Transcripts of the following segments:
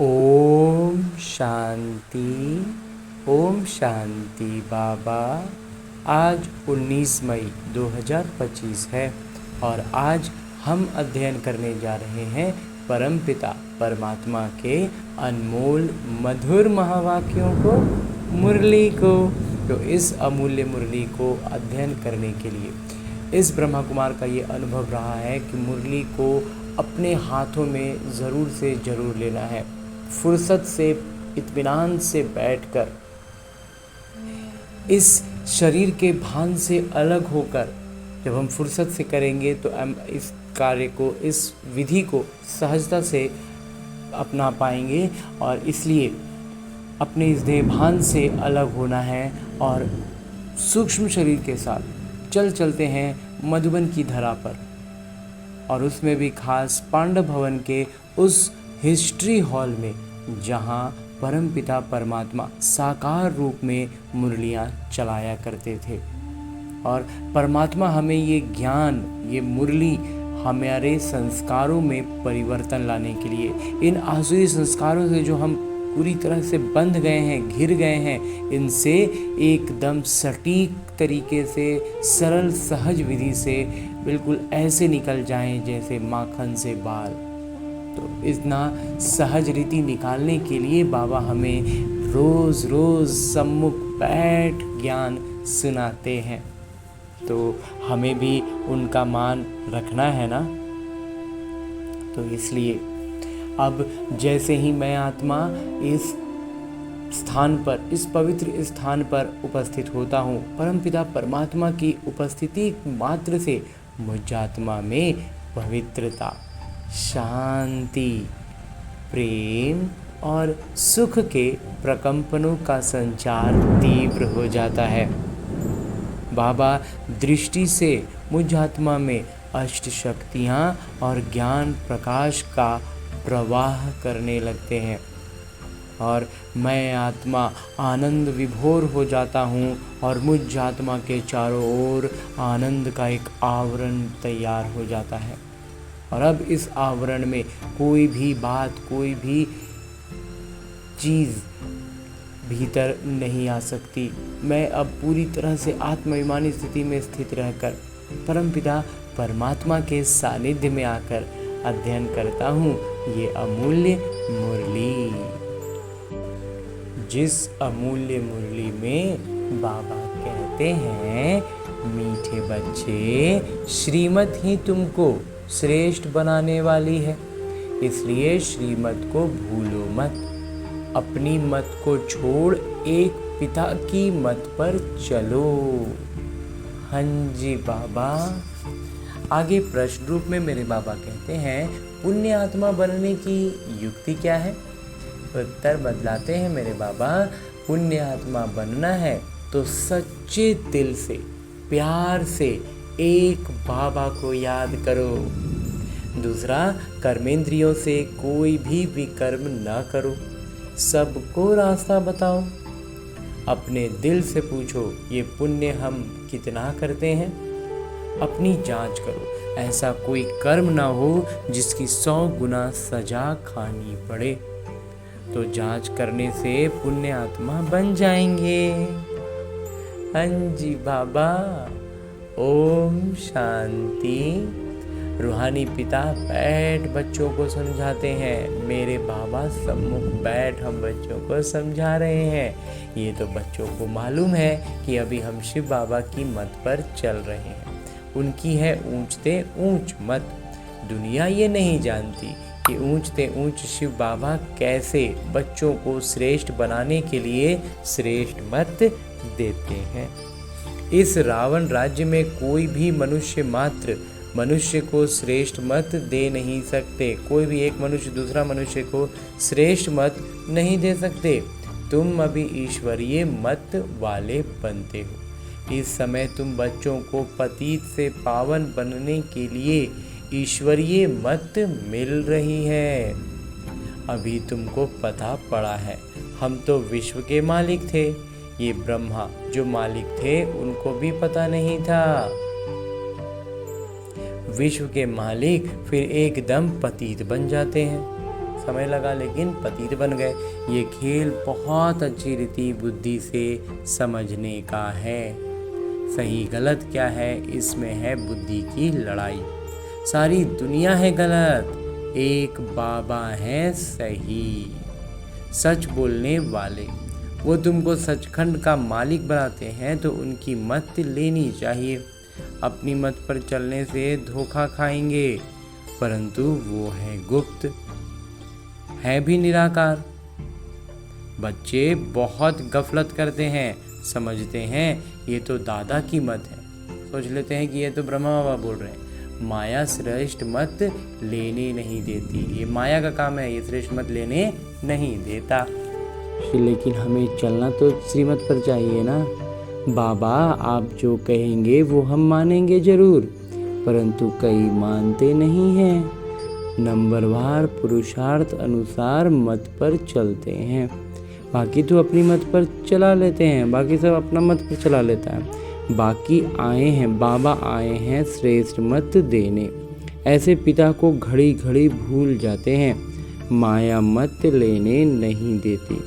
ओम शांति। ओम शांति बाबा। आज 19 मई 2025 है और आज हम अध्ययन करने जा रहे हैं परमपिता परमात्मा के अनमोल मधुर महावाक्यों को, मुरली को। तो इस अमूल्य मुरली को अध्ययन करने के लिए इस ब्रह्मा कुमार का ये अनुभव रहा है कि मुरली को अपने हाथों में ज़रूर से ज़रूर लेना है। फुर्सत से, इत्मीनान से बैठकर, इस शरीर के भान से अलग होकर जब हम फुर्सत से करेंगे तो हम इस कार्य को, इस विधि को सहजता से अपना पाएंगे। और इसलिए अपने इस देह भान से अलग होना है और सूक्ष्म शरीर के साथ चलते हैं मधुबन की धरा पर, और उसमें भी खास पांडव भवन के उस हिस्ट्री हॉल में जहाँ परमपिता परमात्मा साकार रूप में मुरलियाँ चलाया करते थे। और परमात्मा हमें ये ज्ञान, ये मुरली हमारे संस्कारों में परिवर्तन लाने के लिए, इन आसुरी संस्कारों से जो हम पूरी तरह से बंध गए हैं, घिर गए हैं, इनसे एकदम सटीक तरीके से, सरल सहज विधि से बिल्कुल ऐसे निकल जाएं जैसे माखन से बाल। तो इतना सहज रीति निकालने के लिए बाबा हमें रोज़ रोज़ सम्मुख बैठ ज्ञान सुनाते हैं। तो हमें भी उनका मान रखना है ना। तो इसलिए अब जैसे ही मैं आत्मा इस स्थान पर, इस पवित्र स्थान पर उपस्थित होता हूँ, परमपिता परमात्मा की उपस्थिति मात्र से मुझ आत्मा में पवित्रता, शांति, प्रेम और सुख के प्रकंपनों का संचार तीव्र हो जाता है। बाबा दृष्टि से मुझ आत्मा में अष्ट शक्तियाँ और ज्ञान प्रकाश का प्रवाह करने लगते हैं और मैं आत्मा आनंद विभोर हो जाता हूँ और मुझ आत्मा के चारों ओर आनंद का एक आवरण तैयार हो जाता है। और अब इस आवरण में कोई भी बात, कोई भी चीज़ भीतर नहीं आ सकती। मैं अब पूरी तरह से आत्माभिमानी स्थिति में स्थित रहकर परमपिता परमात्मा के सानिध्य में आकर अध्ययन करता हूँ ये अमूल्य मुरली। जिस अमूल्य मुरली में बाबा कहते हैं, मीठे बच्चे, श्रीमत ही तुमको श्रेष्ठ बनाने वाली है, इसलिए श्रीमत को भूलो मत। अपनी मत को छोड़ एक पिता की मत पर चलो। हाँ जी बाबा। आगे प्रश्न रूप में मेरे बाबा कहते हैं, पुण्य आत्मा बनने की युक्ति क्या है? उत्तर बदलाते हैं मेरे बाबा, पुण्य आत्मा बनना है तो सच्चे दिल से, प्यार से एक बाबा को याद करो। दूसरा, कर्मेंद्रियों से कोई भी विकर्म न करो, सबको रास्ता बताओ। अपने दिल से पूछो, ये पुण्य हम कितना करते हैं? अपनी जांच करो, ऐसा कोई कर्म ना हो जिसकी 100 गुना सजा खानी पड़े। तो जांच करने से पुण्य आत्मा बन जाएंगे। हाँ जी बाबा। ओम शांति। रूहानी पिता बैठ बच्चों को समझाते हैं। मेरे बाबा सम्मुख बैठ हम बच्चों को समझा रहे हैं। ये तो बच्चों को मालूम है कि अभी हम शिव बाबा की मत पर चल रहे हैं। उनकी है ऊंचते ऊंच मत। दुनिया ये नहीं जानती कि ऊंचते ऊंच शिव बाबा कैसे बच्चों को श्रेष्ठ बनाने के लिए श्रेष्ठ मत देते हैं। इस रावण राज्य में कोई भी मनुष्य मात्र मनुष्य को श्रेष्ठ मत दे नहीं सकते। कोई भी एक मनुष्य दूसरा मनुष्य को श्रेष्ठ मत नहीं दे सकते। तुम अभी ईश्वरीय मत वाले बनते हो। इस समय तुम बच्चों को पतित से पावन बनने के लिए ईश्वरीय मत मिल रही है। अभी तुमको पता पड़ा है, हम तो विश्व के मालिक थे। ये ब्रह्मा जो मालिक थे उनको भी पता नहीं था। विश्व के मालिक फिर एकदम पतित बन जाते हैं। समय लगा लेकिन पतित बन गए। ये खेल बहुत अच्छी रीति बुद्धि से समझने का है। सही गलत क्या है, इसमें है बुद्धि की लड़ाई। सारी दुनिया है गलत, एक बाबा है सही। सच बोलने वाले, वो तुमको सचखंड का मालिक बनाते हैं तो उनकी मत लेनी चाहिए। अपनी मत पर चलने से धोखा खाएंगे, परंतु वो है गुप्त, है भी निराकार। बच्चे बहुत गफलत करते हैं, समझते हैं ये तो दादा की मत है, सोच लेते हैं कि ये तो ब्रह्मा बाबा बोल रहे हैं। माया श्रेष्ठ मत लेने नहीं देती, ये माया का काम है, ये श्रेष्ठ मत लेने नहीं देता। लेकिन हमें चलना तो श्रीमत पर चाहिए ना। बाबा आप जो कहेंगे वो हम मानेंगे जरूर, परंतु कई मानते नहीं हैं। नंबरवार पुरुषार्थ अनुसार मत पर चलते हैं। बाकी तो अपनी मत पर चला लेते हैं, बाकी सब अपना मत पर चला लेता है। बाकी आए हैं, बाबा आए हैं श्रेष्ठ मत देने। ऐसे पिता को घड़ी घड़ी भूल जाते हैं, माया मत लेने नहीं देती।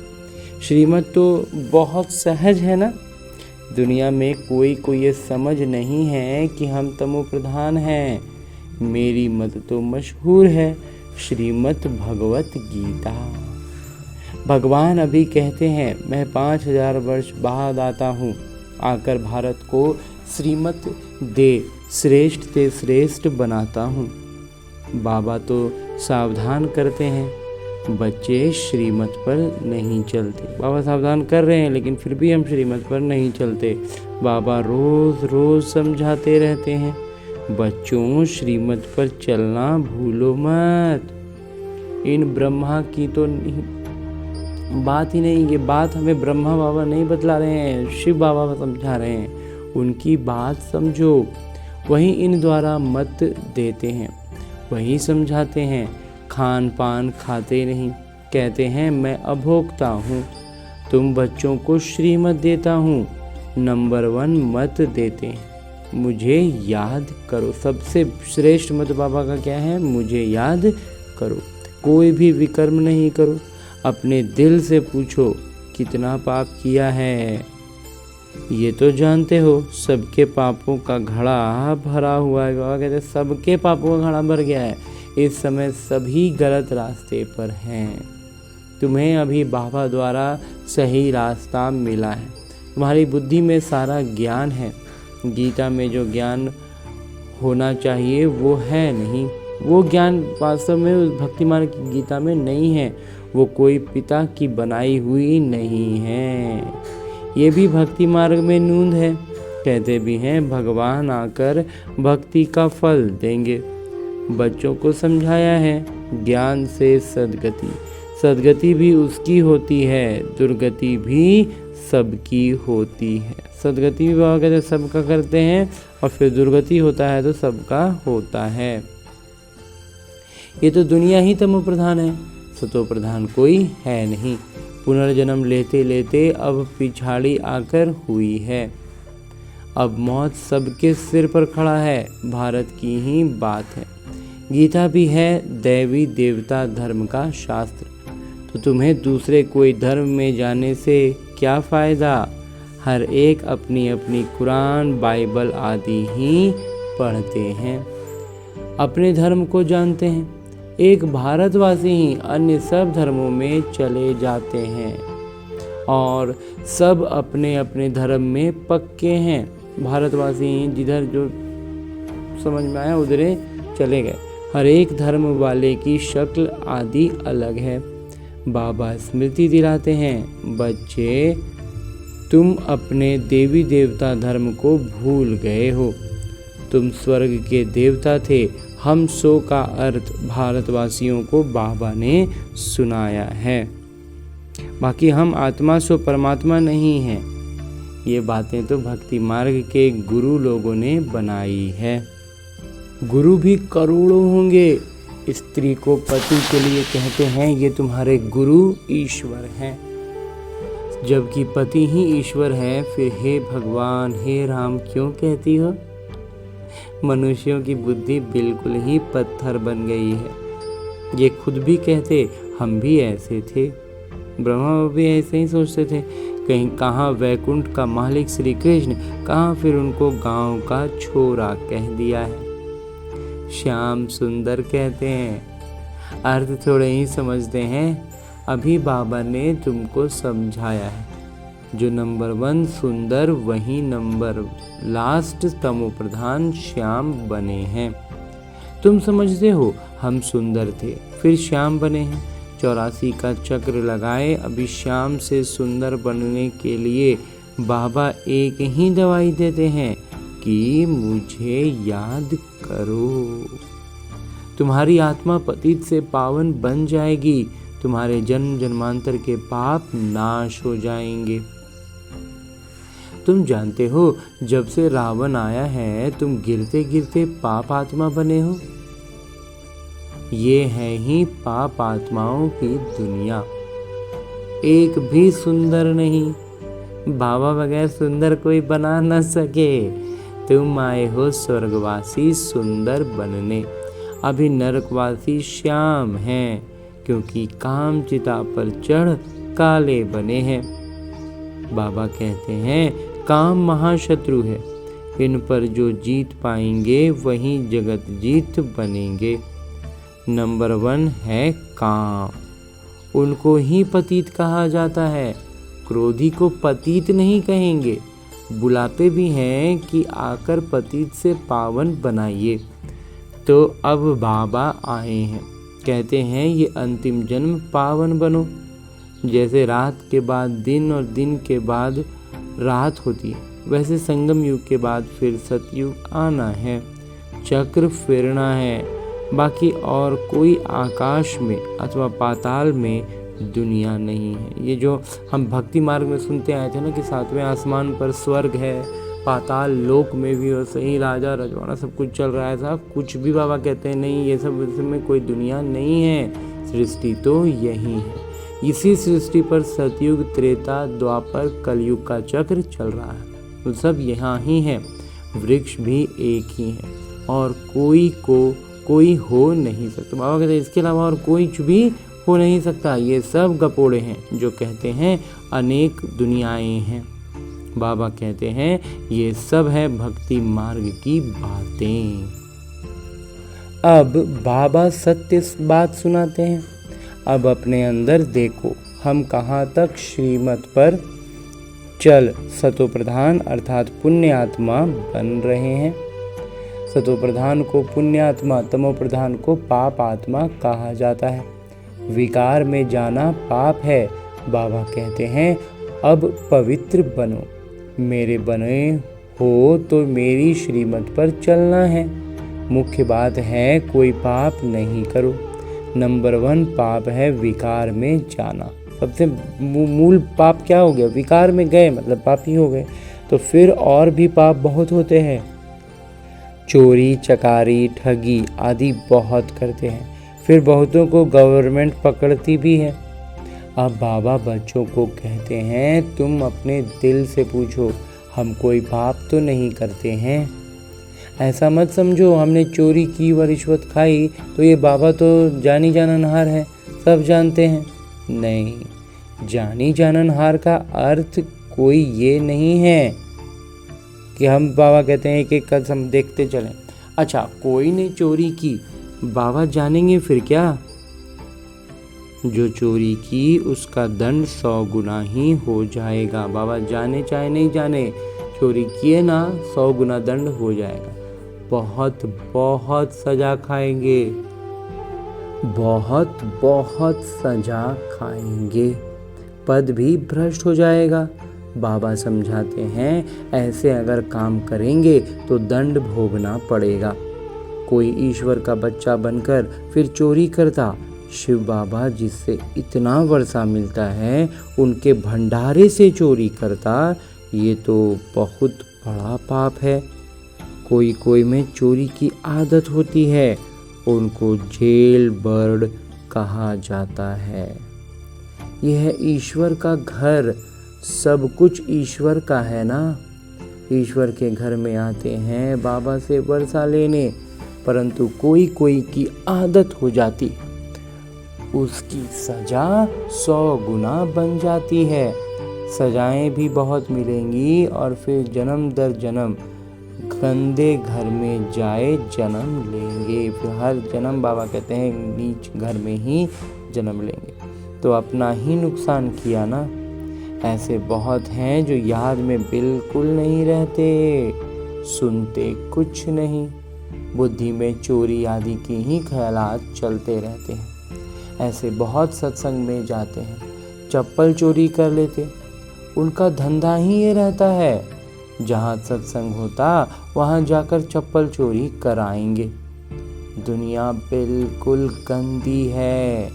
श्रीमत तो बहुत सहज है ना। दुनिया में कोई को ये समझ नहीं है कि हम तमो प्रधान हैं। मेरी मत तो मशहूर है, श्रीमत भगवत गीता। भगवान अभी कहते हैं मैं 5000 वर्ष बाद आता हूँ, आकर भारत को श्रीमत दे श्रेष्ठ से श्रेष्ठ बनाता हूँ। बाबा तो सावधान करते हैं, बच्चे श्रीमत पर नहीं चलते। बाबा सावधान कर रहे हैं लेकिन फिर भी हम श्रीमत पर नहीं चलते। बाबा रोज रोज समझाते रहते हैं, बच्चों श्रीमत पर चलना भूलो मत। इन ब्रह्मा की तो बात ही नहीं, ये बात हमें ब्रह्मा बाबा नहीं बतला रहे हैं, शिव बाबा समझा रहे हैं। उनकी बात समझो, वही इन द्वारा मत देते हैं, वही समझाते हैं। खान पान खाते नहीं, कहते हैं मैं अभोक्ता हूँ। तुम बच्चों को श्रीमत देता हूँ, नंबर 1 मत देते हैं, मुझे याद करो। सबसे श्रेष्ठ मत बाबा का क्या है, मुझे याद करो। कोई भी विकर्म नहीं करो, अपने दिल से पूछो कितना पाप किया है। ये तो जानते हो सबके पापों का घड़ा भरा हुआ है। बाबा कहते हैं सबके पापों का घड़ा भर गया है। इस समय सभी गलत रास्ते पर हैं। तुम्हें अभी बाबा द्वारा सही रास्ता मिला है। तुम्हारी बुद्धि में सारा ज्ञान है। गीता में जो ज्ञान होना चाहिए वो है नहीं। वो ज्ञान वास्तव में उस भक्ति मार्ग की गीता में नहीं है। वो कोई पिता की बनाई हुई नहीं है। ये भी भक्ति मार्ग में नूंद है। कहते भी हैं भगवान आकर भक्ति का फल देंगे। बच्चों को समझाया है ज्ञान से सद्गति, सद्गति भी उसकी होती है, दुर्गति भी सबकी होती है। सद्गति भी बाबा कहते सबका करते हैं और फिर दुर्गति होता है तो सबका होता है। ये तो दुनिया ही तमो प्रधान है, सतो प्रधान कोई है नहीं। पुनर्जन्म लेते लेते अब पिछाड़ी आकर हुई है। अब मौत सबके सिर पर खड़ा है, भारत की ही बात है। गीता भी है दैवी देवता धर्म का शास्त्र। तो तुम्हें दूसरे कोई धर्म में जाने से क्या फ़ायदा। हर एक अपनी अपनी कुरान बाइबल आदि ही पढ़ते हैं, अपने धर्म को जानते हैं। एक भारतवासी ही अन्य सब धर्मों में चले जाते हैं और सब अपने अपने धर्म में पक्के हैं। भारतवासी ही जिधर जो समझ में आया उधरे चले गए। हर एक धर्म वाले की शक्ल आदि अलग है। बाबा स्मृति दिलाते हैं, बच्चे तुम अपने देवी देवता धर्म को भूल गए हो। तुम स्वर्ग के देवता थे। हम सो का अर्थ भारतवासियों को बाबा ने सुनाया है। बाकी हम आत्मा सो परमात्मा नहीं हैं। ये बातें तो भक्ति मार्ग के गुरु लोगों ने बनाई है। गुरु भी करोड़ों होंगे। स्त्री को पति के लिए कहते हैं ये तुम्हारे गुरु ईश्वर हैं, जबकि पति ही ईश्वर है। फिर हे भगवान हे राम क्यों कहती हो। मनुष्यों की बुद्धि बिल्कुल ही पत्थर बन गई है। ये खुद भी कहते हम भी ऐसे थे। ब्रह्मा भी ऐसे ही सोचते थे। कहीं कहाँ वैकुंठ का मालिक श्री कृष्ण, कहाँ फिर उनको गांव का छोरा कह दिया है। श्याम सुंदर कहते हैं, अर्थ थोड़े ही समझते हैं। अभी बाबा ने तुमको समझाया है। जो नंबर 1 सुंदर, वही नंबर लास्ट तमो प्रधान श्याम बने हैं। तुम समझते हो हम सुंदर थे फिर श्याम बने हैं। 84 का चक्र लगाए, अभी श्याम से सुंदर बनने के लिए बाबा एक ही दवाई देते हैं कि मुझे याद करो। तुम्हारी आत्मा पतित से पावन बन जाएगी। तुम्हारे जन्म जन्मांतर के पाप नाश हो जाएंगे। तुम जानते हो, जब से रावण आया है तुम गिरते गिरते पाप आत्मा बने हो। ये है ही पाप आत्माओं की दुनिया। एक भी सुंदर नहीं। बाबा बगैर सुंदर कोई बना न सके। तुम आए हो स्वर्गवासी सुंदर बनने। अभी नरकवासी श्याम हैं, क्योंकि काम चिता पर चढ़ काले बने हैं। बाबा कहते हैं काम महाशत्रु है। इन पर जो जीत पाएंगे वही जगत जीत बनेंगे। नंबर 1 है काम। उनको ही पतित कहा जाता है। क्रोधी को पतित नहीं कहेंगे। बुलाते भी हैं कि आकर पतित से पावन बनाइए। तो अब बाबा आए हैं, कहते हैं ये अंतिम जन्म पावन बनो। जैसे रात के बाद दिन और दिन के बाद रात होती है, वैसे संगम युग के बाद फिर सतयुग आना है। चक्र फिरना है। बाकी और कोई आकाश में अथवा पाताल में दुनिया नहीं है। ये जो हम भक्ति मार्ग में सुनते आए थे ना कि 7वें आसमान पर स्वर्ग है, पाताल लोक में भी और सही राजा रजवाड़ा सब कुछ चल रहा है साहब, कुछ भी बाबा कहते हैं नहीं, ये सब इसमें कोई दुनिया नहीं है। सृष्टि तो यही है। इसी सृष्टि पर सतयुग, त्रेता, द्वापर, कलयुग का चक्र चल रहा है। तो सब यहाँ ही है। वृक्ष भी एक ही है और कोई हो नहीं सकता। बाबा कहते हैं इसके अलावा और कोई भी हो नहीं सकता। ये सब गपोड़े हैं जो कहते हैं अनेक दुनियाएं हैं। बाबा कहते हैं ये सब है भक्ति मार्ग की बातें। अब बाबा सत्य बात सुनाते हैं। अब अपने अंदर देखो, हम कहाँ तक श्रीमत पर चल सतो प्रधान अर्थात पुण्य आत्मा बन रहे हैं। सतो प्रधान को पुण्य आत्मा, तमो प्रधान को पाप आत्मा कहा जाता है। विकार में जाना पाप है। बाबा कहते हैं अब पवित्र बनो। मेरे बने हो तो मेरी श्रीमत पर चलना है। मुख्य बात है कोई पाप नहीं करो। नंबर 1 पाप है विकार में जाना। सबसे मूल पाप क्या हो गया? विकार में गए मतलब पापी हो गए। तो फिर और भी पाप बहुत होते हैं। चोरी, चकारी, ठगी आदि बहुत करते हैं। फिर बहुतों को गवर्नमेंट पकड़ती भी है। अब बाबा बच्चों को कहते हैं तुम अपने दिल से पूछो, हम कोई पाप तो नहीं करते हैं। ऐसा मत समझो हमने चोरी की व रिश्वत खाई तो ये बाबा तो जानी जाननहार है, सब जानते हैं। नहीं, जानी जाननहार का अर्थ कोई ये नहीं है कि हम बाबा कहते हैं एक एक कदम देखते चलें। अच्छा, कोई ने चोरी की, बाबा जानेंगे फिर क्या? जो चोरी की उसका दंड 100 गुना ही हो जाएगा। बाबा जाने चाहे नहीं जाने, चोरी किए ना 100 गुना दंड हो जाएगा। बहुत बहुत सजा खाएंगे, बहुत बहुत सजा खाएंगे। पद भी भ्रष्ट हो जाएगा। बाबा समझाते हैं ऐसे अगर काम करेंगे तो दंड भोगना पड़ेगा। कोई ईश्वर का बच्चा बनकर फिर चोरी करता, शिव बाबा जिससे इतना वर्षा मिलता है उनके भंडारे से चोरी करता, ये तो बहुत बड़ा पाप है। कोई कोई में चोरी की आदत होती है, उनको जेल बर्ड कहा जाता है। यह ईश्वर का घर, सब कुछ ईश्वर का है ना। ईश्वर के घर में आते हैं बाबा से वर्षा लेने, परंतु कोई कोई की आदत हो जाती। उसकी सजा 100 गुना बन जाती है। सजाएं भी बहुत मिलेंगी और फिर जन्म दर जन्म गंदे घर में जाए जन्म लेंगे। फिर हर जन्म बाबा कहते हैं नीच घर में ही जन्म लेंगे। तो अपना ही नुकसान किया ना। ऐसे बहुत हैं जो याद में बिल्कुल नहीं रहते, सुनते कुछ नहीं, बुद्धि में चोरी आदि की ही ख्यालात चलते रहते हैं। ऐसे बहुत सत्संग में जाते हैं, चप्पल चोरी कर लेते, उनका धंधा ही ये रहता है। जहाँ सत्संग होता वहाँ जाकर चप्पल चोरी कराएंगे। दुनिया बिल्कुल गंदी है।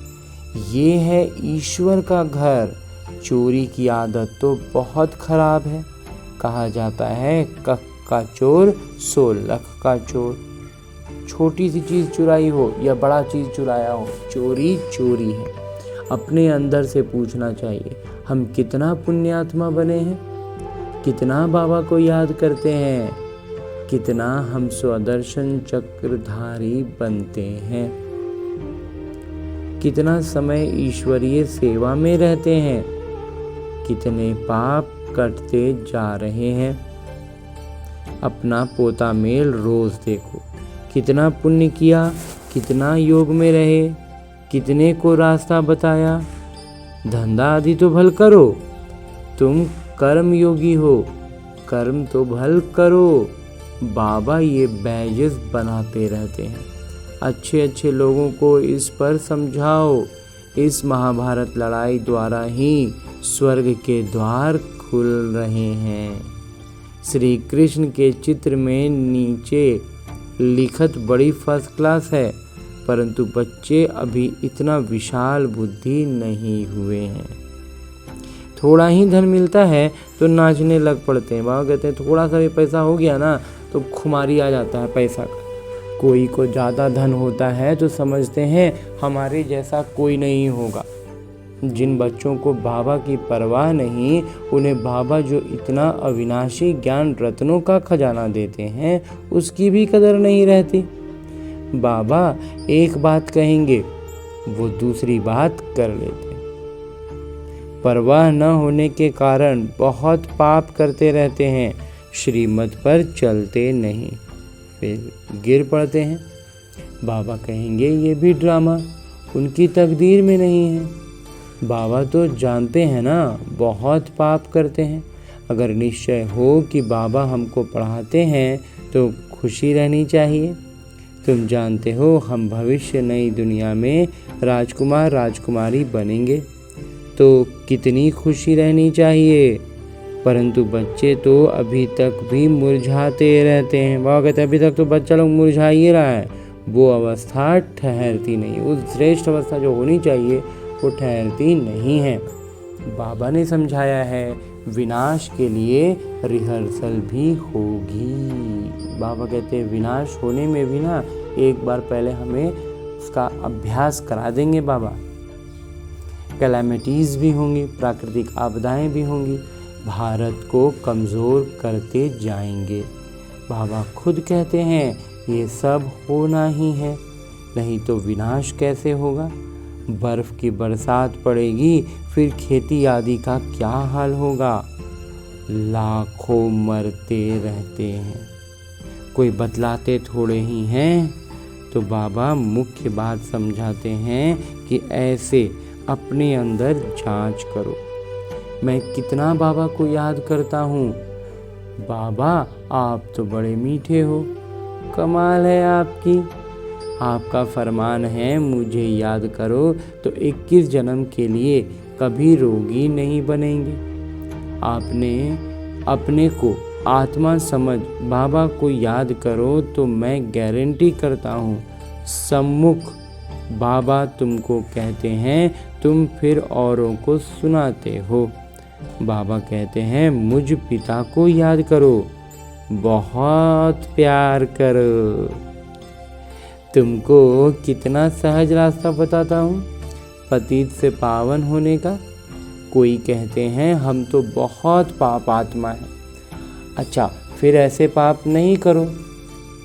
ये है ईश्वर का घर। चोरी की आदत तो बहुत खराब है। कहा जाता है कख का चोर 100 लाख का चोर। छोटी सी चीज़ चुराई हो या बड़ा चीज़ चुराया हो, चोरी चोरी है। अपने अंदर से पूछना चाहिए, हम कितना पुण्यात्मा बने हैं, कितना बाबा को याद करते हैं, कितना हम स्वदर्शन चक्रधारी बनते हैं, कितना समय ईश्वरीय सेवा में रहते हैं, कितने पाप कटते जा रहे हैं। अपना पोता मेल रोज देखो, कितना पुण्य किया, कितना योग में रहे, कितने को रास्ता बताया। धंधा आदि तो भल करो, तुम कर्म योगी हो, कर्म तो भल करो। बाबा ये बैजेस बनाते रहते हैं। अच्छे अच्छे लोगों को इस पर समझाओ। इस महाभारत लड़ाई द्वारा ही स्वर्ग के द्वार खुल रहे हैं। श्री कृष्ण के चित्र में नीचे लिखत बड़ी फर्स्ट क्लास है, परंतु बच्चे अभी इतना विशाल बुद्धि नहीं हुए हैं। थोड़ा ही धन मिलता है तो नाचने लग पड़ते हैं। बाबा कहते हैं थोड़ा सा भी पैसा हो गया ना तो खुमारी आ जाता है पैसा का। कोई को ज़्यादा धन होता है तो समझते हैं हमारे जैसा कोई नहीं होगा। जिन बच्चों को बाबा की परवाह नहीं, उन्हें बाबा जो इतना अविनाशी ज्ञान रत्नों का खजाना देते हैं उसकी भी कदर नहीं रहती। बाबा एक बात कहेंगे वो दूसरी बात कर लेते। परवाह न होने के कारण बहुत पाप करते रहते हैं, श्रीमत पर चलते नहीं, फिर गिर पड़ते हैं। बाबा कहेंगे ये भी ड्रामा, उनकी तकदीर में नहीं है। बाबा तो जानते हैं ना बहुत पाप करते हैं। अगर निश्चय हो कि बाबा हमको पढ़ाते हैं तो खुशी रहनी चाहिए। तुम जानते हो हम भविष्य नई दुनिया में राजकुमार राजकुमारी बनेंगे तो कितनी खुशी रहनी चाहिए। परंतु बच्चे तो अभी तक भी मुरझाते रहते हैं। बाबा कहते हैं अभी तक तो बच्चा लोग मुरझा ही रहा है, वो अवस्था ठहरती नहीं। उस श्रेष्ठ अवस्था जो होनी चाहिए वो ठहरती नहीं है। बाबा ने समझाया है विनाश के लिए रिहर्सल भी होगी। बाबा कहते हैं विनाश होने में भी ना एक बार पहले हमें उसका अभ्यास करा देंगे बाबा। कैलामिटीज़ भी होंगी, प्राकृतिक आपदाएं भी होंगी, भारत को कमज़ोर करते जाएंगे। बाबा खुद कहते हैं ये सब होना ही है, नहीं तो विनाश कैसे होगा। बर्फ़ की बरसात पड़ेगी, फिर खेती आदि का क्या हाल होगा। लाखों मरते रहते हैं, कोई बतलाते थोड़े ही हैं। तो बाबा मुख्य बात समझाते हैं कि ऐसे अपने अंदर जांच करो। मैं कितना बाबा को याद करता हूँ। बाबा आप तो बड़े मीठे हो, कमाल है आपकी। आपका फरमान है मुझे याद करो तो 21 जन्म के लिए कभी रोगी नहीं बनेंगे। आपने अपने को आत्मा समझ बाबा को याद करो तो मैं गारंटी करता हूँ सम्मुख बाबा तुमको कहते हैं, तुम फिर औरों को सुनाते हो। बाबा कहते हैं मुझ पिता को याद करो, बहुत प्यार करो। तुमको कितना सहज रास्ता बताता हूँ पतित से पावन होने का। कोई कहते हैं हम तो बहुत पाप आत्मा है। अच्छा फिर ऐसे पाप नहीं करो,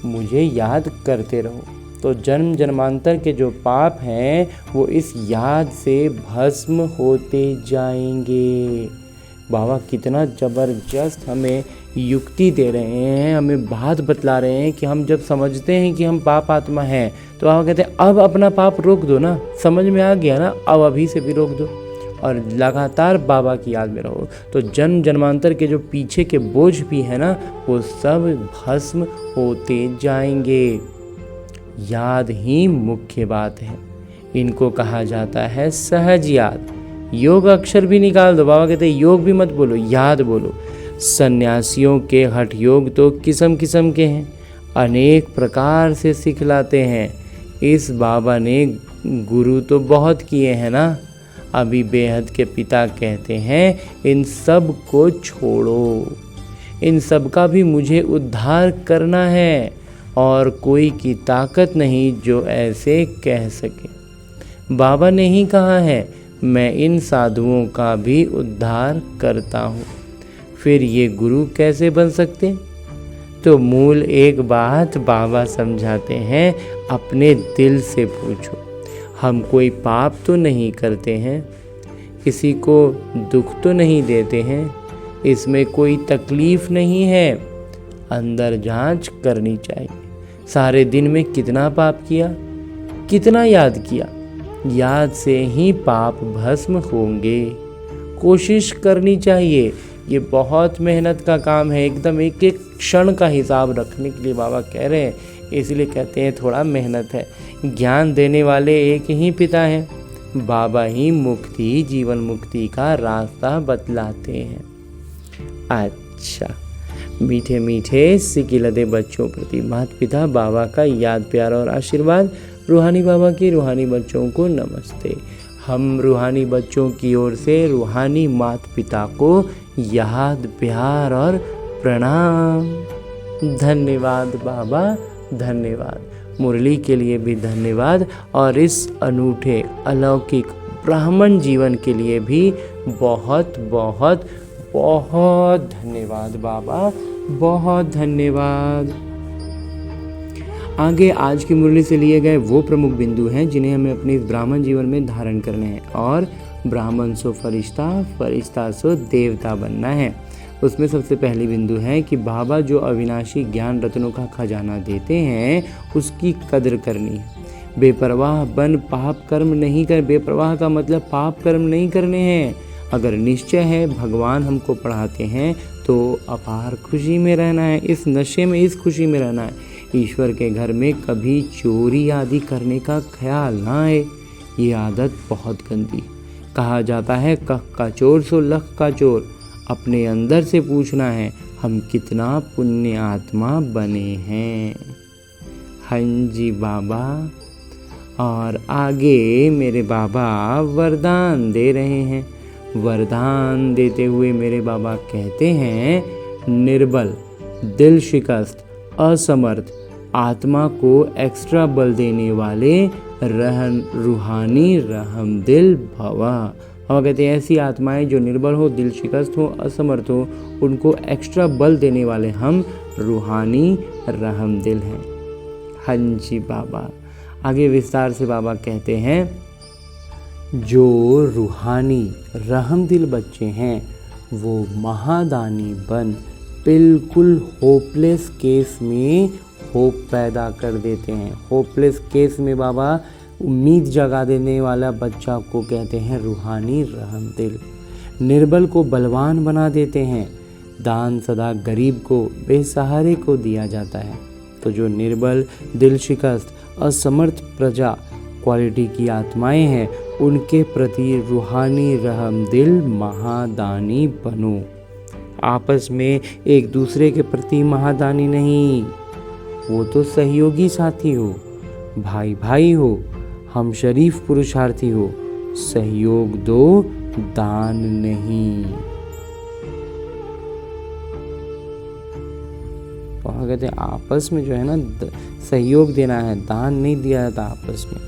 मुझे याद करते रहो। तो जन्म जन्मांतर के जो पाप हैं वो इस याद से भस्म होते जाएंगे। बाबा कितना ज़बरदस्त हमें युक्ति दे रहे हैं, हमें बात बतला रहे हैं कि हम जब समझते हैं कि हम पाप आत्मा हैं तो बाबा कहते हैं अब अपना पाप रोक दो ना, समझ में आ गया ना, अब अभी से भी रोक दो और लगातार बाबा की याद में रहो। तो जन्म जन्मांतर के जो पीछे के बोझ भी है ना वो सब भस्म होते जाएंगे। याद ही मुख्य बात है, इनको कहा जाता है सहज याद। योग अक्षर भी निकाल दो, बाबा कहते हैं योग भी मत बोलो, याद बोलो। सन्यासियों के हठ योग तो किस्म किस्म के हैं, अनेक प्रकार से सिखलाते हैं। इस बाबा ने गुरु तो बहुत किए हैं ना। अभी बेहद के पिता कहते हैं इन सब को छोड़ो, इन सब का भी मुझे उद्धार करना है और कोई की ताकत नहीं जो ऐसे कह सके। बाबा ने ही कहा है मैं इन साधुओं का भी उद्धार करता हूँ। फिर ये गुरु कैसे बन सकते? तो मूल एक बात बाबा समझाते हैं, अपने दिल से पूछो। हम कोई पाप तो नहीं करते हैं, किसी को दुख तो नहीं देते हैं, इसमें कोई तकलीफ नहीं है। अंदर जांच करनी चाहिए। सारे दिन में कितना पाप किया, कितना याद किया? याद से ही पाप भस्म होंगे। कोशिश करनी चाहिए। ये बहुत मेहनत का काम है, एकदम एक एक क्षण का हिसाब रखने के लिए बाबा कह रहे हैं, इसलिए कहते हैं थोड़ा मेहनत है। ज्ञान देने वाले एक ही पिता हैं, बाबा ही मुक्ति, जीवन मुक्ति का रास्ता बतलाते हैं। अच्छा, मीठे मीठे सिकिलदे बच्चों प्रति माता पिता बाबा का याद प्यार और आशीर्वाद। रूहानी बाबा के रूहानी बच्चों को नमस्ते। हम रूहानी बच्चों की ओर से रूहानी माता पिता को याद प्यार और प्रणाम। धन्यवाद बाबा, धन्यवाद। मुरली के लिए भी धन्यवाद और इस अनूठे अलौकिक ब्राह्मण जीवन के लिए भी बहुत बहुत बहुत धन्यवाद बाबा, बहुत धन्यवाद। आगे आज की मुरली से लिए गए वो प्रमुख बिंदु हैं जिन्हें हमें अपने इस ब्राह्मण जीवन में धारण करने हैं और ब्राह्मण सो फरिश्ता, फरिश्ता सो देवता बनना है। उसमें सबसे पहली बिंदु है कि बाबा जो अविनाशी ज्ञान रत्नों का खजाना देते हैं उसकी कदर करनी है। बेपरवाह बन पाप कर्म नहीं कर। बेपरवाह का मतलब पाप कर्म नहीं करने हैं। अगर निश्चय है भगवान हमको पढ़ाते हैं तो अपार खुशी में रहना है, इस नशे में, इस खुशी में रहना है। ईश्वर के घर में कभी चोरी आदि करने का ख्याल ना आए, ये आदत बहुत गंदी। कहा जाता है कख का चोर सो लख का चोर। अपने अंदर से पूछना है हम कितना पुण्य आत्मा बने हैं। हाँ जी बाबा। और आगे मेरे बाबा वरदान दे रहे हैं। वरदान देते हुए मेरे बाबा कहते हैं निर्बल, दिल शिकस्त, असमर्थ आत्मा को एक्स्ट्रा बल देने वाले रूहानी रहमदिल भवा। और कहते हैं ऐसी आत्माएं जो निर्बल हो, दिल शिकस्त हो, असमर्थ हो, उनको एक्स्ट्रा बल देने वाले हम रूहानी रहमदिल हैं। हाँ जी बाबा। आगे विस्तार से बाबा कहते हैं जो रूहानी रहमदिल बच्चे हैं वो महादानी बन बिल्कुल होपलेस केस में होप पैदा कर देते हैं। होपलेस केस में बाबा उम्मीद जगा देने वाला बच्चा को कहते हैं रूहानी रहमदिल। निर्बल को बलवान बना देते हैं। दान सदा गरीब को, बेसहारे को दिया जाता है। तो जो निर्बल, दिल शिकस्त, असमर्थ प्रजा क्वालिटी की आत्माएं हैं उनके प्रति रूहानी रहमदिल महादानी बनो। आपस में एक दूसरे के प्रति महादानी नहीं, वो तो सहयोगी साथी हो, भाई भाई हो, हम शरीफ पुरुषार्थी हो। सहयोग दो, दान नहीं। तो कहते हैं आपस में जो है ना सहयोग देना है, दान नहीं दिया जाता आपस में।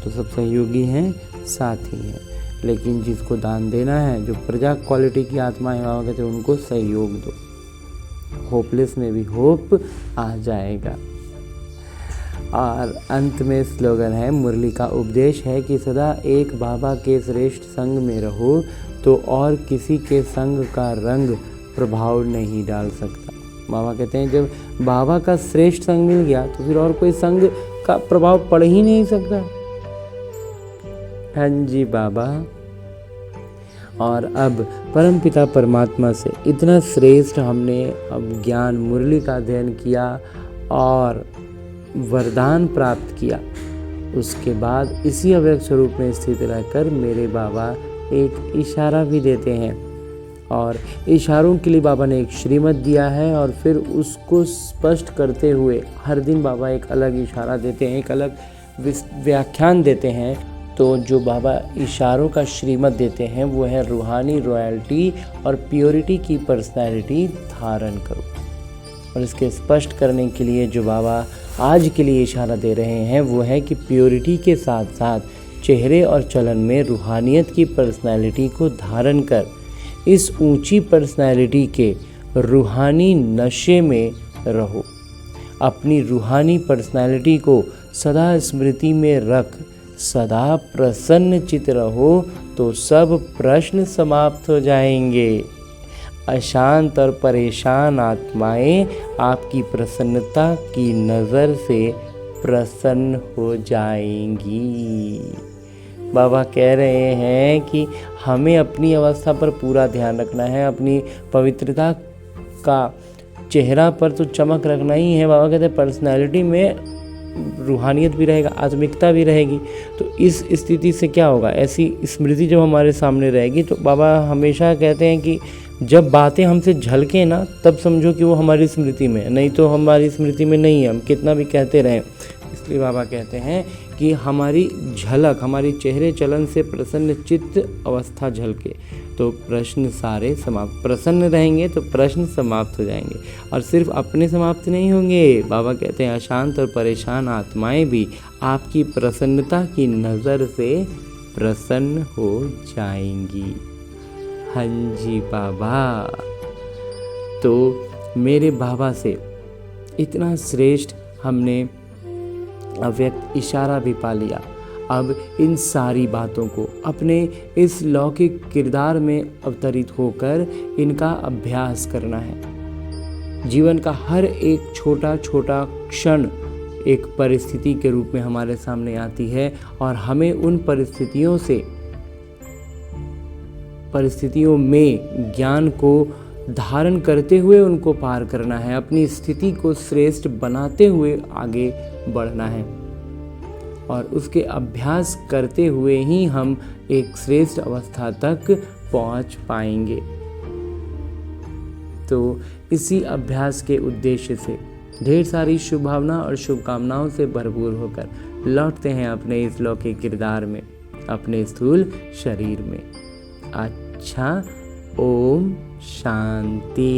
तो सब सहयोगी हैं, साथी हैं। लेकिन जिसको दान देना है, जो प्रजा क्वालिटी की आत्मा है, बाबा कहते हैं उनको सहयोग दो। होपलेस में भी होप आ जाएगा। और अंत में स्लोगन है, मुरली का उपदेश है कि सदा एक बाबा के श्रेष्ठ संग में रहो तो और किसी के संग का रंग प्रभाव नहीं डाल सकता। बाबा कहते हैं जब बाबा का श्रेष्ठ संग मिल गया तो फिर और कोई संग का प्रभाव पड़ ही नहीं सकता। हाँ जी बाबा। और अब परमपिता परमात्मा से इतना श्रेष्ठ हमने अब ज्ञान मुरली का अध्ययन किया और वरदान प्राप्त किया। उसके बाद इसी अव्यक्त स्वरूप में स्थित रहकर मेरे बाबा एक इशारा भी देते हैं और इशारों के लिए बाबा ने एक श्रीमत दिया है और फिर उसको स्पष्ट करते हुए हर दिन बाबा एक अलग इशारा देते हैं, एक अलग व्याख्यान देते हैं। तो जो बाबा इशारों का श्रीमत देते हैं वो है रूहानी रॉयल्टी और प्योरिटी की पर्सनैलिटी धारण करो। और इसके स्पष्ट करने के लिए जो बाबा आज के लिए इशारा दे रहे हैं वो है कि प्योरिटी के साथ साथ चेहरे और चलन में रूहानियत की पर्सनैलिटी को धारण कर इस ऊंची पर्सनैलिटी के रूहानी नशे में रहो। अपनी रूहानी पर्सनैलिटी को सदा स्मृति में रख सदा प्रसन्न चित रहो तो सब प्रश्न समाप्त हो जाएंगे। अशांत और परेशान आत्माएं आपकी प्रसन्नता की नज़र से प्रसन्न हो जाएंगी। बाबा कह रहे हैं कि हमें अपनी अवस्था पर पूरा ध्यान रखना है, अपनी पवित्रता का चेहरा पर तो चमक रखना ही है। बाबा कहते हैं पर्सनैलिटी में रूहानियत भी रहेगा, आत्मिकता भी रहेगी। तो इस स्थिति से क्या होगा, ऐसी स्मृति जब हमारे सामने रहेगी तो बाबा हमेशा कहते हैं कि जब बातें हमसे झलके ना तब समझो कि वो हमारी स्मृति में, नहीं तो हमारी स्मृति में नहीं है, हम कितना भी कहते रहें। इसलिए बाबा कहते हैं कि हमारी झलक, हमारी चेहरे चलन से प्रसन्न चित्त अवस्था झलके तो प्रश्न सारे समाप्त, प्रसन्न रहेंगे तो प्रश्न समाप्त हो जाएंगे। और सिर्फ अपने समाप्त नहीं होंगे, बाबा कहते हैं अशांत और परेशान आत्माएं भी आपकी प्रसन्नता की नज़र से प्रसन्न हो जाएंगी। हाँ जी बाबा। तो मेरे बाबा से इतना श्रेष्ठ हमने अव्यक्त इशारा भी पा लिया। अब इन सारी बातों को अपने इस लौकिक किरदार में अवतरित होकर इनका अभ्यास करना है। जीवन का हर एक छोटा छोटा क्षण एक परिस्थिति के रूप में हमारे सामने आती है और हमें उन परिस्थितियों में ज्ञान को धारण करते हुए उनको पार करना है, अपनी स्थिति को श्रेष्ठ बनाते हुए आगे बढ़ना है और उसके अभ्यास करते हुए ही हम एक श्रेष्ठ अवस्था तक पहुंच पाएंगे। तो इसी अभ्यास के उद्देश्य से ढेर सारी शुभभावना और शुभकामनाओं से भरपूर होकर लौटते हैं अपने इस लौकिक किरदार में, अपने स्थूल शरीर में। अच्छा, ओम शांति।